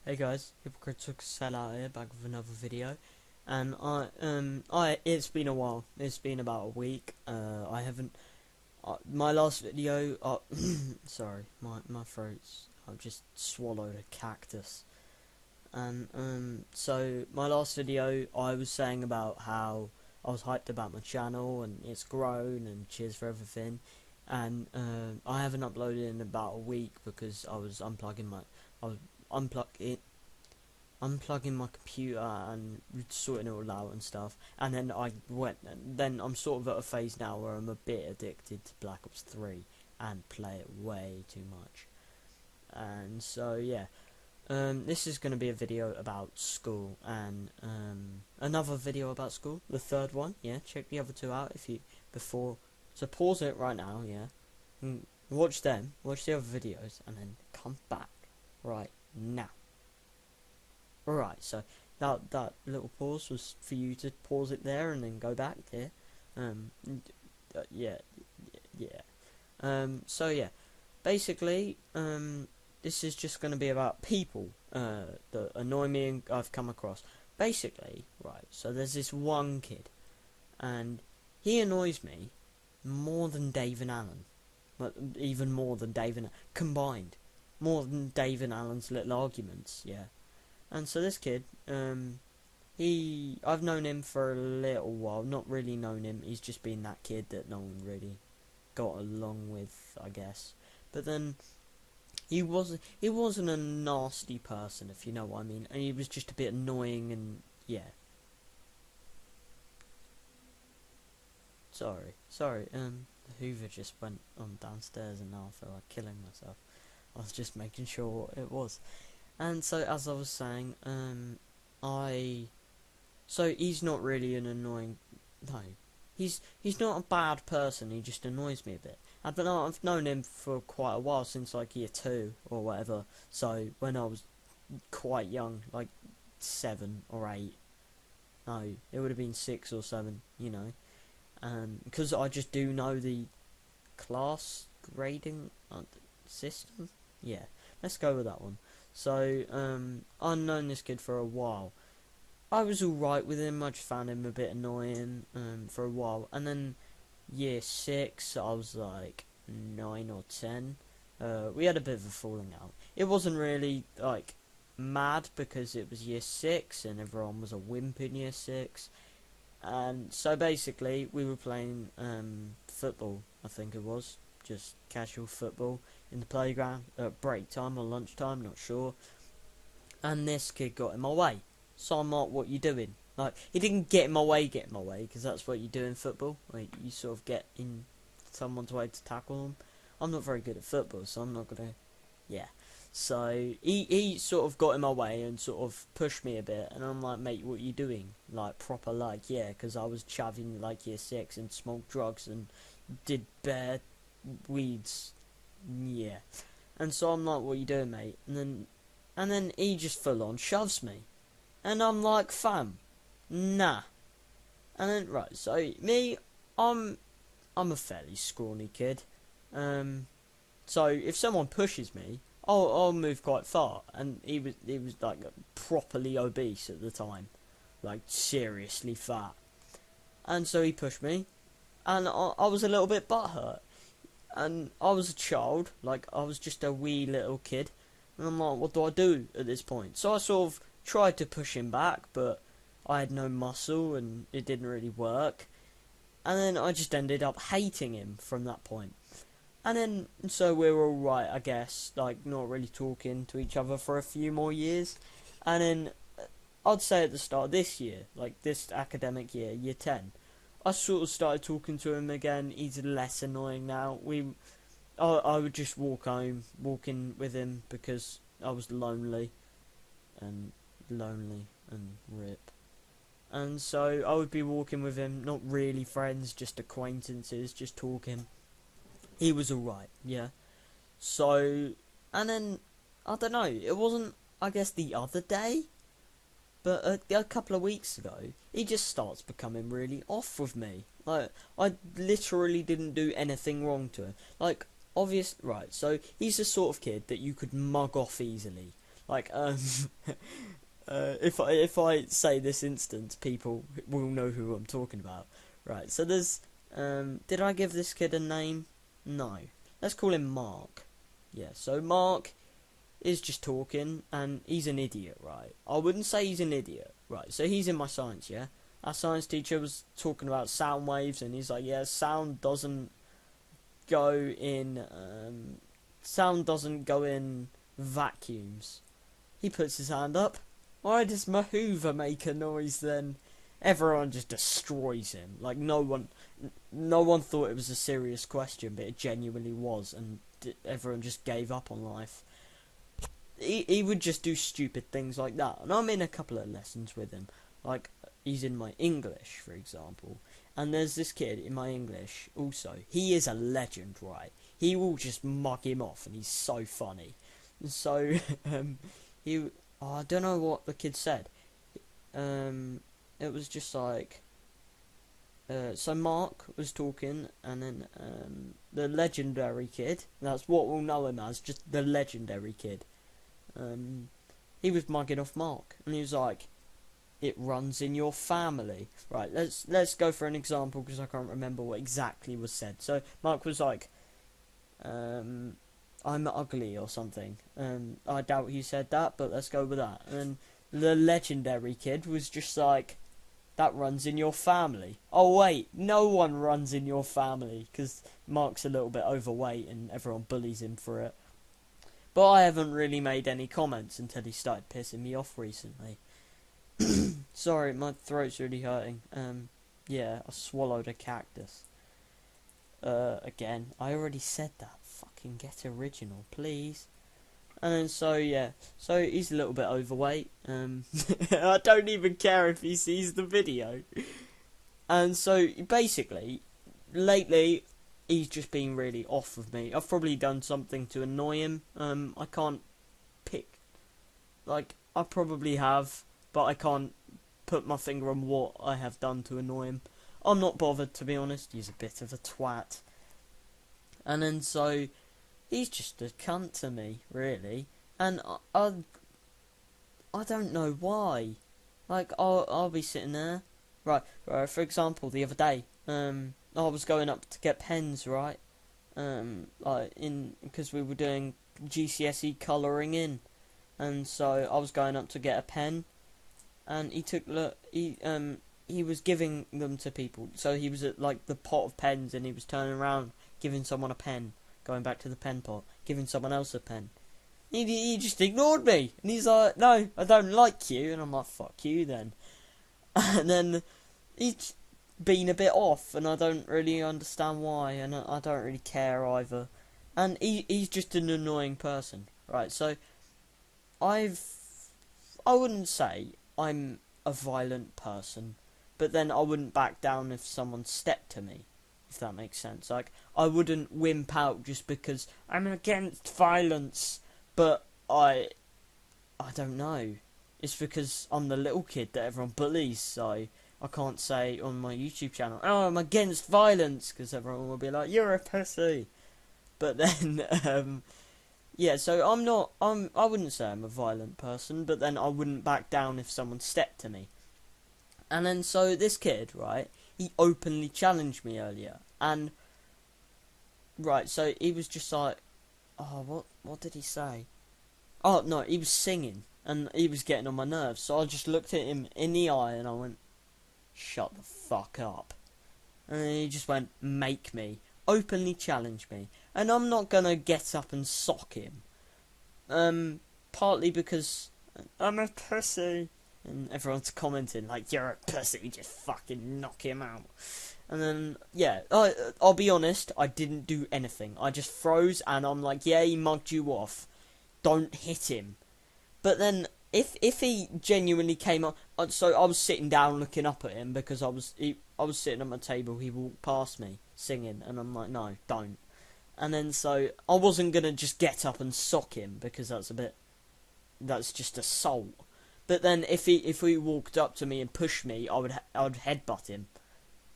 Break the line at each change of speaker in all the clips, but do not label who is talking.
Hey guys, Hypocritical Sellout here, back with another video, and it's been a while. It's been about a week. I haven't. My last video. Sorry, my throat's. I've just swallowed a cactus, and so my last video, I was saying about how I was hyped about my channel and it's grown and cheers for everything, and I haven't uploaded in about a week because I was unplugging unplugging my computer and sorting it all out and stuff. And then then I'm sort of at a phase now where I'm a bit addicted to Black Ops 3 and play it way too much. And so yeah, this is going to be a video about school and another video about school, the third one. Yeah, check the other two out if you before. So pause it right now. Yeah, and watch them, watch the other videos, and then come back right now. Alright, so that little pause was for you to pause it there and then go back there. Um, yeah, yeah. So yeah, basically, this is just going to be about people that annoy me and I've come across. Basically, right. So there's this one kid, and he annoys me more than Dave and Alan, but even more than Dave and combined, more than Dave and Alan's little arguments. Yeah. And so this kid, I've known him for a little while, not really known him, he's just been that kid that no one really got along with, I guess. But then, he wasn't a nasty person, if you know what I mean, and he was just a bit annoying and, yeah. Sorry, the Hoover just went on downstairs and now I feel like killing myself. I was just making sure what it was. And so, as I was saying, so he's not really an annoying. No, he's not a bad person. He just annoys me a bit. I've known him for quite a while, since like year 2 or whatever. So when I was quite young, like 7 or 8. No, it would have been 6 or 7. You know, because I just do know the class grading system. Yeah, let's go with that one. So, I've known this kid for a while. I was alright with him, I just found him a bit annoying for a while. And then year 6, I was like 9 or 10. We had a bit of a falling out. It wasn't really, like, mad because it was year 6 and everyone was a wimp in year 6. And so basically, we were playing football, I think it was. Just casual football in the playground at break time or lunchtime, not sure. And this kid got in my way. So I'm like, what you doing? Like, he didn't get in my way, because that's what you do in football. Like, you sort of get in someone's way to tackle them. I'm not very good at football, so I'm not gonna, yeah. So he sort of got in my way and sort of pushed me a bit, and I'm like, mate, what are you doing? Like, proper, like, yeah, because I was chavving like year 6 and smoked drugs and did bare weeds, yeah. And so I'm like, what are you doing, mate? And then he just full on shoves me, and I'm like, fam, nah. And then right, so me, I'm a fairly scrawny kid, so if someone pushes me, I'll move quite far. And he was like properly obese at the time, like seriously fat. And so he pushed me, and I was a little bit butthurt. And I was a child, like I was just a wee little kid, and I'm like, what do I do at this point? So I sort of tried to push him back, but I had no muscle and it didn't really work. And then I just ended up hating him from that point. And then, so we were alright, I guess, like not really talking to each other for a few more years. And then, I'd say at the start of this year, like this academic year, year 10, I sort of started talking to him again. He's less annoying now. I would just walking with him because I was and lonely and rip. And so I would be walking with him, not really friends, just acquaintances, just talking. He was alright, yeah. So, and then, I don't know, it wasn't, I guess, the other day, but a couple of weeks ago, he just starts becoming really off with me. Like, I literally didn't do anything wrong to him. Like, right, so he's the sort of kid that you could mug off easily. Like, if I say this instance, people will know who I'm talking about. Right, so there's, did I give this kid a name? No. Let's call him Mark. Yeah, so Mark is just talking, and he's an idiot, right? I wouldn't say he's an idiot, right? So he's in my science, yeah? Our science teacher was talking about sound waves, and he's like, yeah, go in, sound doesn't go in vacuums. He puts his hand up. Why does my Hoover make a noise then? Everyone just destroys him. Like, no one thought it was a serious question, but it genuinely was, and everyone just gave up on life. He would just do stupid things like that, and I'm in a couple of lessons with him. Like, he's in my English, for example, and there's this kid in my English also. He is a legend, right? He will just mug him off, and he's so funny. So, I don't know what the kid said. It was just like, so Mark was talking, and then the legendary kid, that's what we'll know him as, just the legendary kid. He was mugging off Mark, and he was like, "It runs in your family." Right, let's go for an example, because I can't remember what exactly was said. So Mark was like, "I'm ugly" or something. I doubt he said that, but let's go with that. And the legendary kid was just like, "That runs in your family." Oh wait, no one runs in your family, because Mark's a little bit overweight and everyone bullies him for it. But I haven't really made any comments until he started pissing me off recently. Sorry, my throat's really hurting. Yeah, I swallowed a cactus. Again, I already said that. Fucking get original, please. And then so he's a little bit overweight. I don't even care if he sees the video. And so basically, lately, he's just been really off of me. I've probably done something to annoy him. I can't pick. Like, I probably have, but I can't put my finger on what I have done to annoy him. I'm not bothered, to be honest. He's a bit of a twat. And then so, he's just a cunt to me, really. And I don't know why. Like, I'll be sitting there. Right, for example, the other day, I was going up to get pens, right? Because we were doing GCSE colouring in, and so I was going up to get a pen, and he was giving them to people. So he was at like the pot of pens, and he was turning around, giving someone a pen, going back to the pen pot, giving someone else a pen. He just ignored me, and he's like, "No, I don't like you," and I'm like, "Fuck you then." And then he's been a bit off, and I don't really understand why, and I don't really care either. And he's just an annoying person, right? So I wouldn't say I'm a violent person, but then I wouldn't back down if someone stepped to me, if that makes sense. Like, I wouldn't wimp out just because I'm against violence, but I don't know. It's because I'm the little kid that everyone bullies, so I can't say on my YouTube channel, "Oh, I'm against violence," because everyone will be like, "You're a pussy." But then, yeah, so I wouldn't say I'm a violent person, but then I wouldn't back down if someone stepped to me. And then, so this kid, right, he openly challenged me earlier, and, right, so he was just like, oh, what did he say? Oh, no, he was singing, and he was getting on my nerves, so I just looked at him in the eye, and I went, "Shut the fuck up." And then he just went, "Make me." Openly challenged me. And I'm not gonna get up and sock him. Partly because I'm a pussy. And everyone's commenting, like, "You're a pussy, just fucking knock him out." And then, yeah, I'll be honest, I didn't do anything. I just froze, and I'm like, "Yeah, he mugged you off. Don't hit him." But then, if he genuinely came up, so I was sitting down looking up at him because I was sitting at my table. He walked past me singing, and I'm like, "No, don't." And then so I wasn't gonna just get up and sock him because that's just assault. But then if he walked up to me and pushed me, I would headbutt him.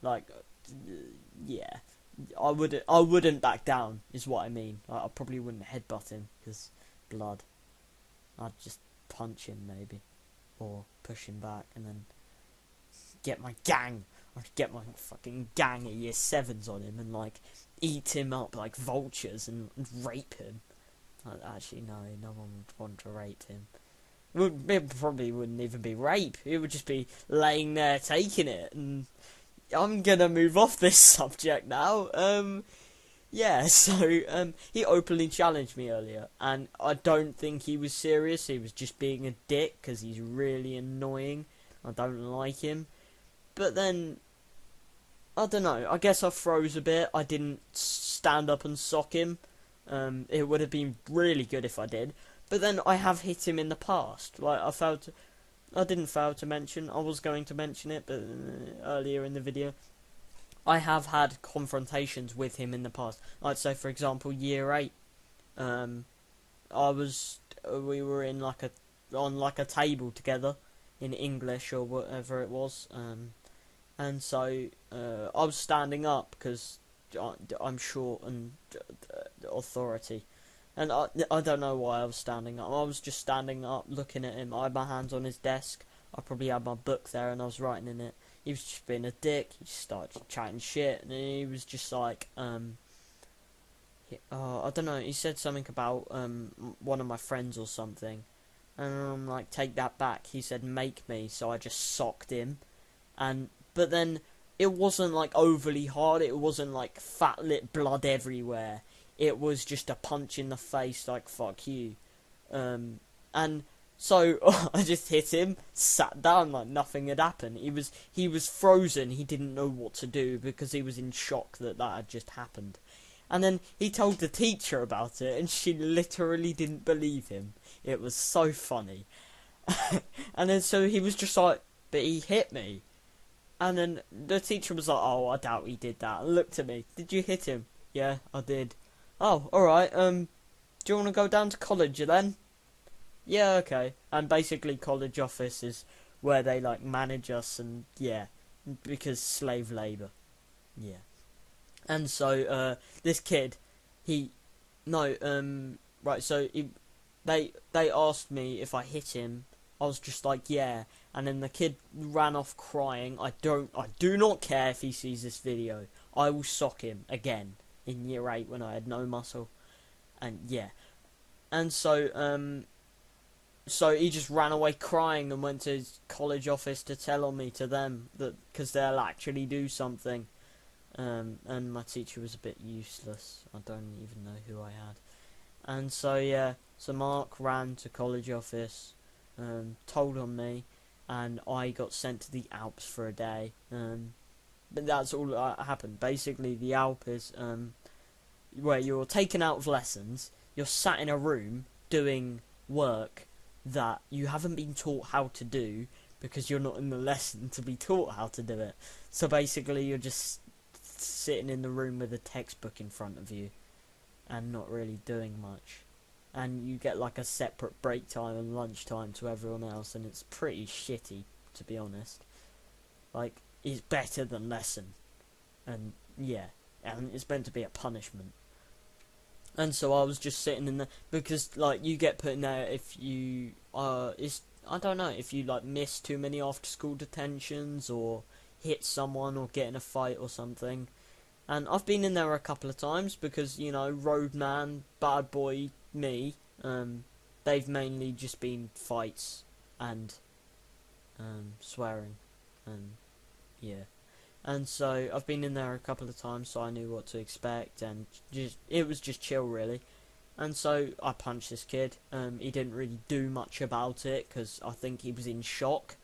Like, yeah, I wouldn't back down is what I mean. Like, I probably wouldn't headbutt him because blood. I'd just punch him maybe, or push him back, and then get my gang. I'd get my fucking gang of year 7s on him and like eat him up like vultures and rape him. Actually, no one would want to rape him. It probably wouldn't even be rape. It would just be laying there taking it. And I'm gonna move off this subject now. Yeah, so he openly challenged me earlier, and I don't think he was serious. He was just being a dick because he's really annoying. I don't like him. But then, I don't know. I guess I froze a bit. I didn't stand up and sock him. It would have been really good if I did. But then I have hit him in the past. Like, I didn't fail to mention. I was going to mention it, but earlier in the video, I have had confrontations with him in the past. Like, so for example, year 8, we were in on a table together in English or whatever it was, and so I was standing up because I'm short and authority. And I don't know why I was standing up. I was just standing up, looking at him. I had my hands on his desk. I probably had my book there, and I was writing in it. He was just being a dick. He just started chatting shit, and he was just like, I don't know. He said something about one of my friends or something, and I'm like, take that back. He said, make me, so I just socked him, but then it wasn't like overly hard. It wasn't like fat lip blood everywhere. It was just a punch in the face, like, fuck you. And so I just hit him, sat down like nothing had happened. He was frozen. He didn't know what to do because he was in shock that had just happened. And then he told the teacher about it, and she literally didn't believe him. It was so funny. And then so he was just like, but he hit me. And then the teacher was like, oh, I doubt he did that. And looked at me, did you hit him? Yeah, I did. Oh, alright, do you want to go down to college then? Yeah, okay. And basically college office is where they, like, manage us and, yeah, because slave labour. Yeah. And so, this kid, right, so they asked me if I hit him. I was just like, yeah. And then the kid ran off crying. I do not care if he sees this video. I will sock him again. In year 8 when I had no muscle, and yeah, and so so he just ran away crying and went to his college office to tell on me to them that because they'll actually do something, and my teacher was a bit useless. I don't even know who I had, and so yeah, so Mark ran to college office, told on me, and I got sent to the Alps for a day, but that's all that happened. Basically, the Alp is where you're taken out of lessons, you're sat in a room doing work that you haven't been taught how to do because you're not in the lesson to be taught how to do it. So basically, you're just sitting in the room with a textbook in front of you and not really doing much. And you get like a separate break time and lunch time to everyone else, and it's pretty shitty, to be honest. Like, it's better than lesson, and yeah, and it's meant to be a punishment. And so I was just sitting in there because like you get put in there if you I don't know, if you like miss too many after school detentions or hit someone or get in a fight or something. And I've been in there a couple of times because, you know, roadman, bad boy, me, they've mainly just been fights and swearing and yeah. And so I've been in there a couple of times, so I knew what to expect, and it was just chill, really. And so I punched this kid. He didn't really do much about it, because I think he was in shock.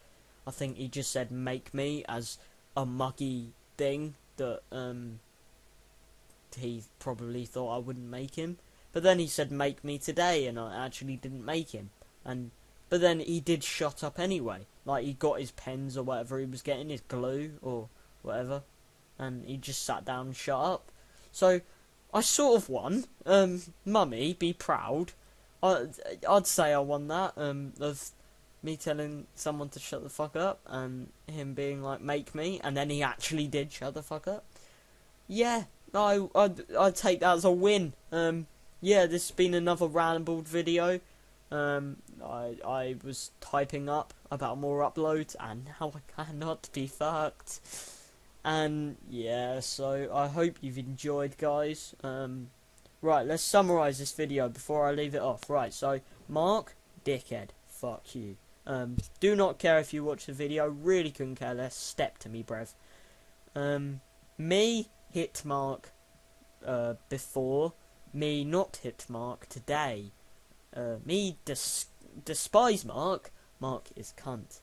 I think he just said, make me, as a muggy thing that he probably thought I wouldn't make him. But then he said, make me today, and I actually didn't make him. But then he did shut up anyway. Like, he got his pens or whatever he was getting, his glue, or whatever, and he just sat down and shut up. So I sort of won. Mummy, be proud. I'd say I won that. Of me telling someone to shut the fuck up and him being like, make me, and then he actually did shut the fuck up. Yeah, I'd take that as a win. Yeah, this has been another rambled video. I was typing up about more uploads, and now I cannot be fucked. And yeah, so I hope you've enjoyed, guys. Right, let's summarise this video before I leave it off. Right, so Mark, dickhead, fuck you. Do not care if you watch the video, really couldn't care less, step to me, brev. Me, hit Mark, before, me not hit Mark today. Me despise Mark, Mark is cunt.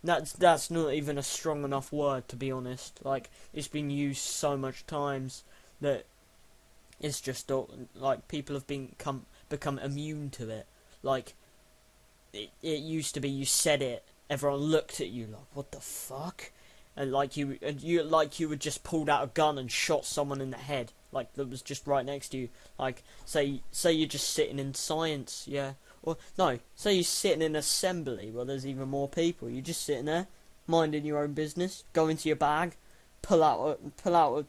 That's not even a strong enough word, to be honest. Like, it's been used so much times that it's just like people have become immune to it. Like it used to be, you said it, everyone looked at you like, what the fuck, and you had just pulled out a gun and shot someone in the head, like that was just right next to you. Like say you're just sitting in science, yeah, or no, say you're sitting in assembly where there's even more people. You're just sitting there, minding your own business. Go into your bag, pull out a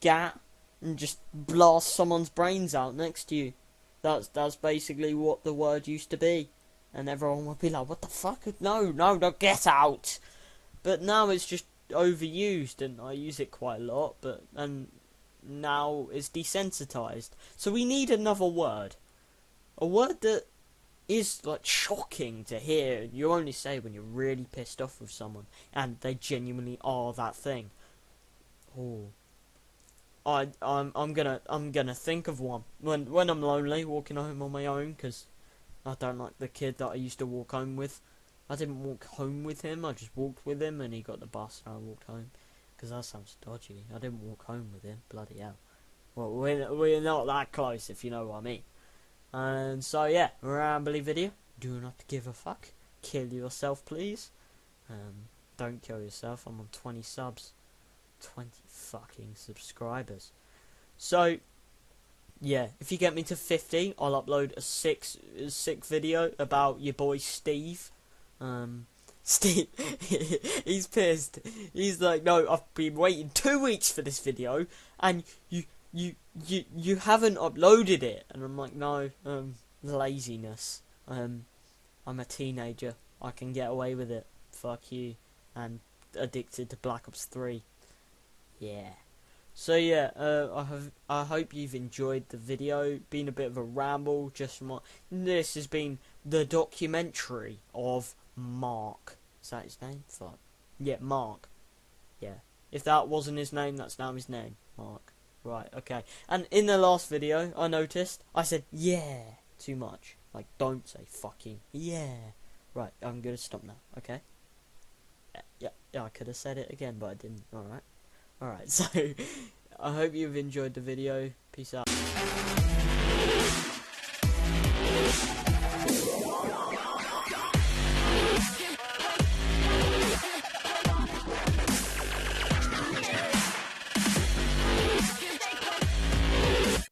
gat, and just blast someone's brains out next to you. That's basically what the word used to be, and everyone would be like, "What the fuck? No, get out!" But now it's just overused, and I use it quite a lot. And now it's desensitized. So we need another word, a word that is like shocking to hear. You only say when you're really pissed off with someone, and they genuinely are that thing. Oh. I'm gonna think of one when I'm lonely, walking home on my own, because I don't like the kid that I used to walk home with. I didn't walk home with him, I just walked with him, and he got the bus and I walked home, because that sounds dodgy. I didn't walk home with him, bloody hell. Well, we're not that close, if you know what I mean. And so yeah, rambly video. Do not give a fuck. Kill yourself, please. Don't kill yourself. I'm on 20 subs. 20 fucking subscribers. So yeah, if you get me to 50, I'll upload a sick video about your boy Steve. Steve, he's pissed. He's like, no, I've been waiting 2 weeks for this video, and you haven't uploaded it. And I'm like, no, laziness. I'm a teenager. I can get away with it. Fuck you. And addicted to Black Ops 3. Yeah. So yeah, I hope you've enjoyed the video. Been a bit of a ramble, just from this has been the documentary of Mark. Is that his name? Fuck. Yeah, Mark. Yeah. If that wasn't his name, that's now his name. Mark. Right, okay. And in the last video, I noticed I said yeah too much. Like, don't say fucking yeah. Right, I'm gonna stop now, okay? Yeah, I could have said it again, but I didn't. Alright. Alright, so I hope you've enjoyed the video. Peace out.